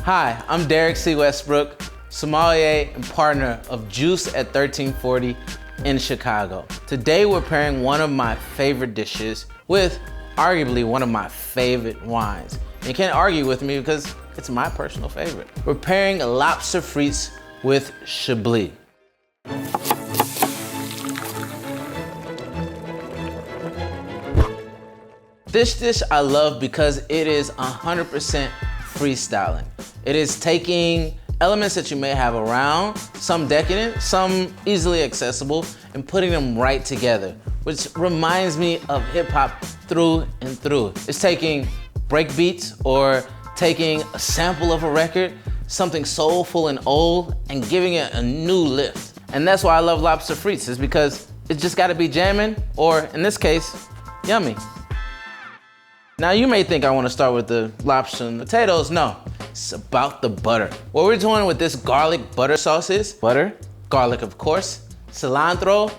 Hi, I'm Derrick C. Westbrook, sommelier and partner of Juice at 1340 in Chicago. Today we're pairing one of my favorite dishes with arguably one of my favorite wines. And you can't argue with me because it's my personal favorite. We're pairing Lobster Frites with Chablis. This dish I love because it is 100% freestyling. It is taking elements that you may have around, some decadent, some easily accessible, and putting them right together, which reminds me of hip hop through and through. It's taking break beats or taking a sample of a record, something soulful and old, and giving it a new lift. And that's why I love Lobster Frites, is because it's just gotta be jamming, or in this case, yummy. Now you may think I wanna start with the lobster and potatoes. No, it's about the butter. What we're doing with this garlic butter sauce is butter, garlic of course, cilantro,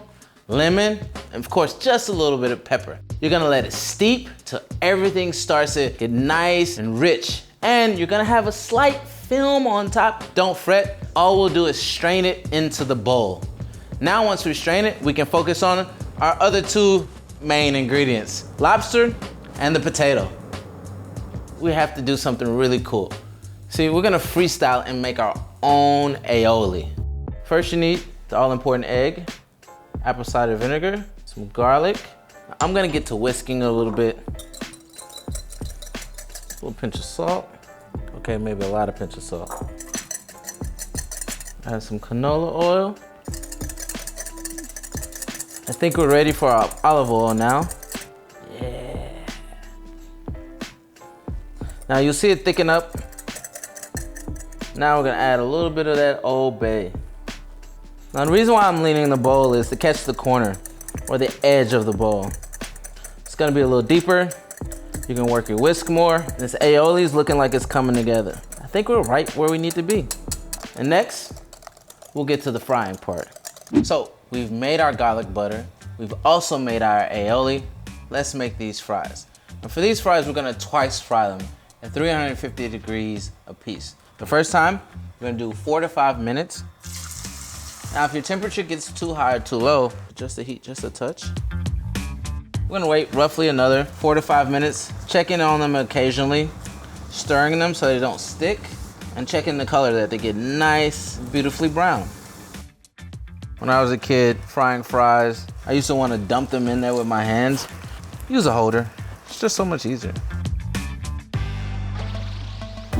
lemon, and of course just a little bit of pepper. You're gonna let it steep till everything starts to get nice and rich. And you're gonna have a slight film on top. Don't fret, all we'll do is strain it into the bowl. Now once we strain it, we can focus on our other two main ingredients, lobster and the potato. We have to do something really cool. See, we're gonna freestyle and make our own aioli. First you need the all-important egg, apple cider vinegar, some garlic. I'm gonna get to whisking a little bit. A little pinch of salt. Okay, maybe a lot of pinch of salt. Add some canola oil. I think we're ready for our olive oil now. Yeah. Now you'll see it thicken up. Now we're gonna add a little bit of that Old Bay. Now the reason why I'm leaning the bowl is to catch the corner or the edge of the bowl. It's gonna be a little deeper. You can work your whisk more. This aioli is looking like it's coming together. I think we're right where we need to be. And next, we'll get to the frying part. So we've made our garlic butter. We've also made our aioli. Let's make these fries. And for these fries, we're gonna twice fry them at 350 degrees a piece. The first time, you're gonna do 4 to 5 minutes. Now, if your temperature gets too high or too low, adjust the heat just a touch. We're gonna wait roughly another 4 to 5 minutes, checking on them occasionally, stirring them so they don't stick, and checking the color that they get nice, beautifully brown. When I was a kid frying fries, I used to wanna dump them in there with my hands. Use a holder, it's just so much easier.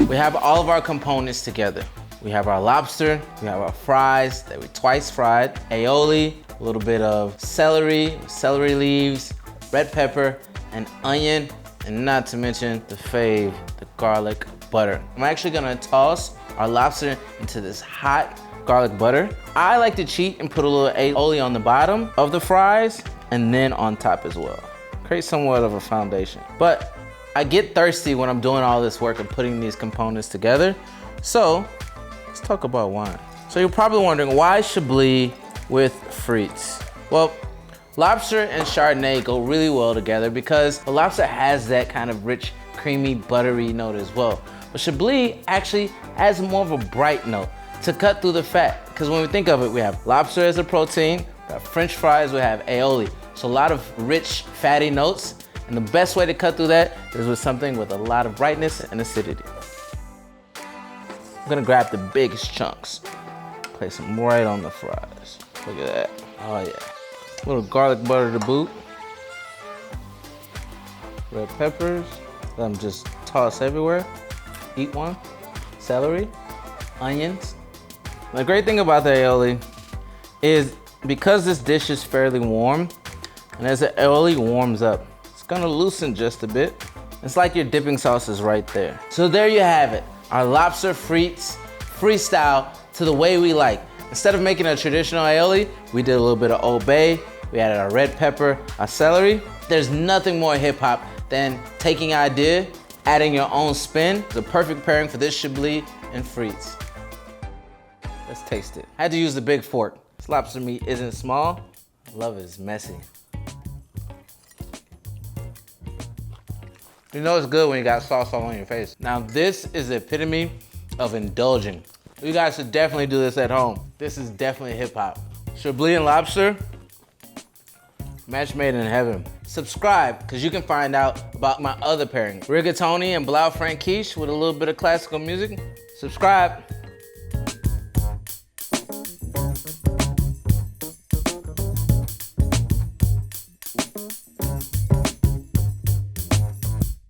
We have all of our components together. We have our lobster, we have our fries that we twice fried, aioli, a little bit of celery leaves, red pepper, and onion, and not to mention the fave, the garlic butter. I'm actually gonna toss our lobster into this hot garlic butter. I like to cheat and put a little aioli on the bottom of the fries and then on top as well. Create somewhat of a foundation. But I get thirsty when I'm doing all this work and putting these components together. So let's talk about wine. So you're probably wondering, why Chablis with frites? Well, lobster and Chardonnay go really well together because the lobster has that kind of rich, creamy, buttery note as well. But Chablis actually adds more of a bright note to cut through the fat. Because when we think of it, we have lobster as a protein, we have French fries, we have aioli. So a lot of rich, fatty notes. And the best way to cut through that is with something with a lot of brightness and acidity. I'm gonna grab the biggest chunks, place them right on the fries. Look at that, oh yeah. A little garlic butter to boot. Red peppers, let them just toss everywhere. Eat one. Celery, onions. The great thing about the aioli is because this dish is fairly warm, and as the aioli warms up, it's gonna loosen just a bit. It's like your dipping sauce is right there. So there you have it, our lobster frites freestyle to the way we like. Instead of making a traditional aioli, we did a little bit of Old Bay, we added our red pepper, our celery. There's nothing more hip hop than taking an idea, adding your own spin. The perfect pairing for this Chablis and frites. Let's taste it. I had to use the big fork. This lobster meat isn't small. I love it, it's messy. You know it's good when you got sauce all on your face. Now this is the epitome of indulging. You guys should definitely do this at home. This is definitely hip hop. Chablis and lobster, match made in heaven. Subscribe, because you can find out about my other pairing. Rigatoni and Blau Frankish with a little bit of classical music. Subscribe.